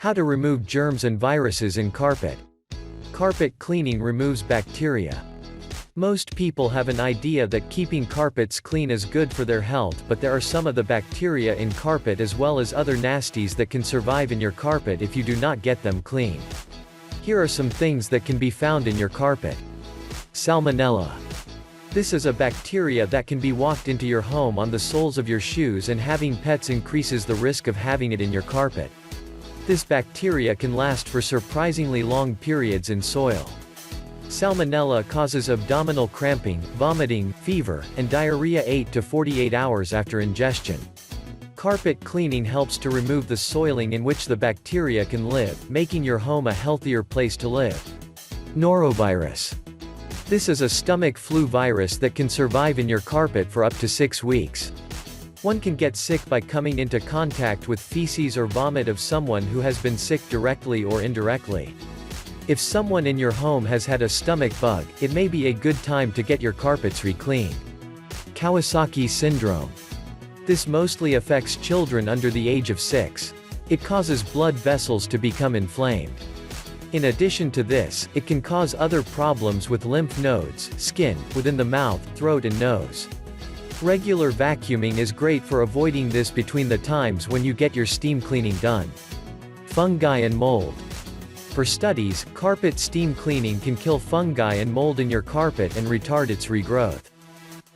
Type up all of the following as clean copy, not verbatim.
How to remove germs and viruses in carpet. Carpet cleaning removes bacteria. Most people have an idea that keeping carpets clean is good for their health, but there are some of the bacteria in carpet as well as other nasties that can survive in your carpet if you do not get them cleaned. Here are some things that can be found in your carpet. Salmonella. This is a bacteria that can be walked into your home on the soles of your shoes, and having pets increases the risk of having it in your carpet. This bacteria can last for surprisingly long periods in soil. Salmonella causes abdominal cramping, vomiting, fever, and diarrhea 8 to 48 hours after ingestion. Carpet cleaning helps to remove the soiling in which the bacteria can live, making your home a healthier place to live. Norovirus. This is a stomach flu virus that can survive in your carpet for up to 6 weeks. One can get sick by coming into contact with feces or vomit of someone who has been sick directly or indirectly. If someone in your home has had a stomach bug, it may be a good time to get your carpets re-cleaned. Kawasaki syndrome. This mostly affects children under the age of 6. It causes blood vessels to become inflamed. In addition to this, it can cause other problems with lymph nodes, skin, within the mouth, throat and nose. Regular vacuuming is great for avoiding this between the times when you get your steam cleaning done. Fungi and mold. For studies, carpet steam cleaning can kill fungi and mold in your carpet and retard its regrowth.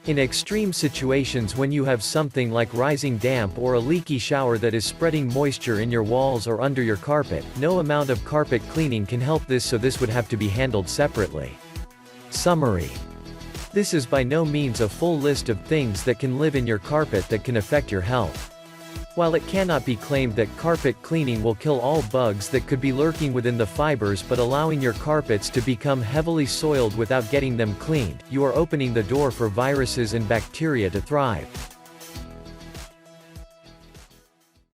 In extreme situations, when you have something like rising damp or a leaky shower that is spreading moisture in your walls or under your carpet, no amount of carpet cleaning can help this, so this would have to be handled separately. Summary. This is by no means a full list of things that can live in your carpet that can affect your health. While it cannot be claimed that carpet cleaning will kill all bugs that could be lurking within the fibers, but allowing your carpets to become heavily soiled without getting them cleaned, you are opening the door for viruses and bacteria to thrive.